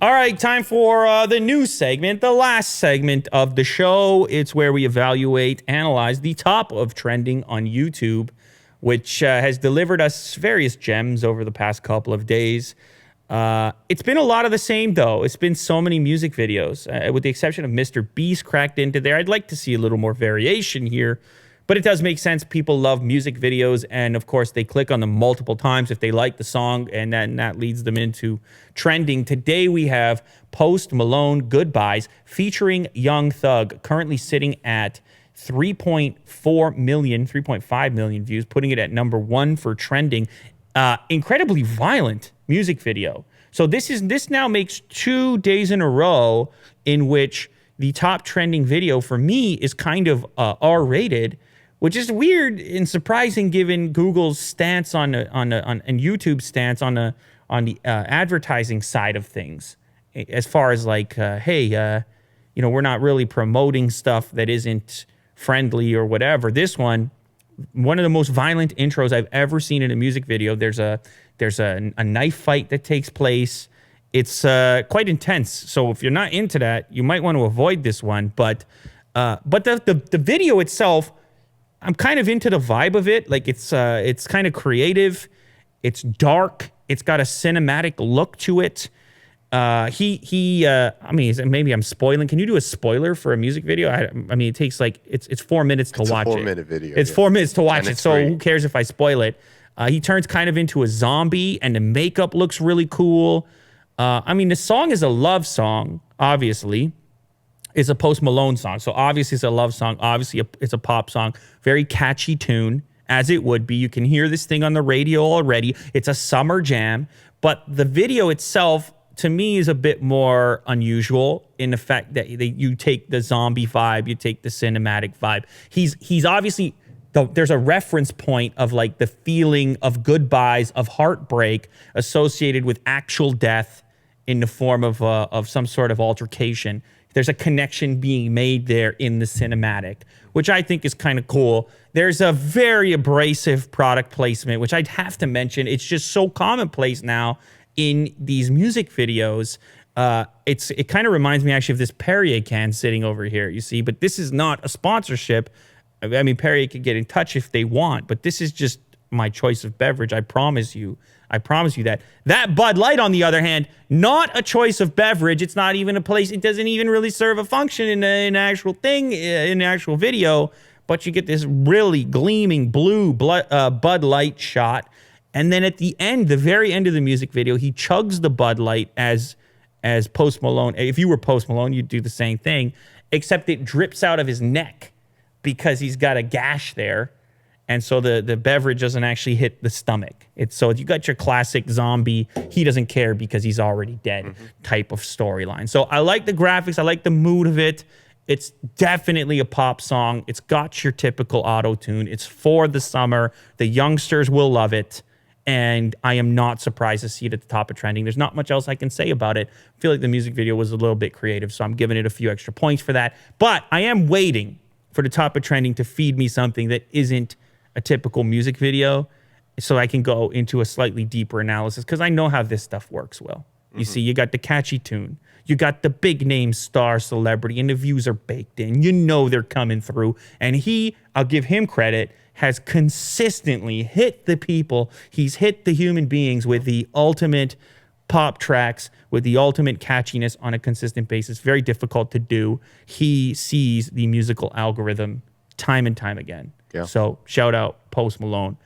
All right, time for the news segment, the last segment of the show. It's where we evaluate, analyze the top of trending on YouTube, which has delivered us various gems over the past couple of days. It's been a lot of the same, though. It's been so many music videos, with the exception of Mr. Beast cracked into there. I'd like to see a little more variation here. But it does make sense. People love music videos, and of course, they click on them multiple times if they like the song, and then that leads them into trending. Today, we have Post Malone Goodbyes featuring Young Thug, currently sitting at 3.4 million, 3.5 million views, putting it at number one for trending. Incredibly violent music video. So this now makes 2 days in a row in which the top trending video for me is kind of R-rated, which is weird and surprising given Google's stance and YouTube's stance on the advertising side of things, as far as like, hey, we're not really promoting stuff that isn't friendly or whatever. This one of the most violent intros I've ever seen in a music video. There's a knife fight that takes place. It's quite intense. So if you're not into that, you might want to avoid this one. But the video itself, I'm kind of into the vibe of it. Like it's kind of creative. It's dark. It's got a cinematic look to it. I mean, maybe I'm spoiling. Can you do a spoiler for a music video? I mean, it takes like, it's 4 minutes to watch it. It's a 4-minute video. It's 4 minutes to watch it. So who cares if I spoil it? He turns kind of into a zombie, and the makeup looks really cool. I mean, the song is a love song, obviously. It's a Post Malone song. So obviously it's a love song. Obviously it's a pop song. Very catchy tune, as it would be. You can hear this thing on the radio already. It's a summer jam. But the video itself, to me, is a bit more unusual in the fact that you take the zombie vibe, you take the cinematic vibe. He's obviously, there's a reference point of like the feeling of goodbyes, of heartbreak associated with actual death in the form of some sort of altercation. There's a connection being made there in the cinematic, which I think is kind of cool. There's a very abrasive product placement, which I'd have to mention. It's just so commonplace now in these music videos. It kind of reminds me actually of this Perrier can sitting over here, you see, but this is not a sponsorship. I mean, Perrier could get in touch if they want, but this is just my choice of beverage. I promise you that. That Bud Light, on the other hand, not a choice of beverage. It's not even a place. It doesn't even really serve a function in an actual thing, in an actual video. But you get this really gleaming blue Bud Light shot. And then at the end, the very end of the music video, he chugs the Bud Light as Post Malone. If you were Post Malone, you'd do the same thing, except it drips out of his neck because he's got a gash there. And so the beverage doesn't actually hit the stomach. So you got your classic zombie, he doesn't care because he's already dead type of storyline. So I like the graphics. I like the mood of it. It's definitely a pop song. It's got your typical auto-tune. It's for the summer. The youngsters will love it. And I am not surprised to see it at the top of trending. There's not much else I can say about it. I feel like the music video was a little bit creative, so I'm giving it a few extra points for that. But I am waiting for the top of trending to feed me something that isn't a typical music video, so I can go into a slightly deeper analysis, because I know how this stuff works, Will. You see, you got the catchy tune, you got the big name star celebrity, and the views are baked in. You know they're coming through. And I'll give him credit, has consistently hit the people. He's hit the human beings with the ultimate pop tracks, with the ultimate catchiness on a consistent basis. Very difficult to do. He sees the musical algorithm time and time again. Yeah. So shout out Post Malone.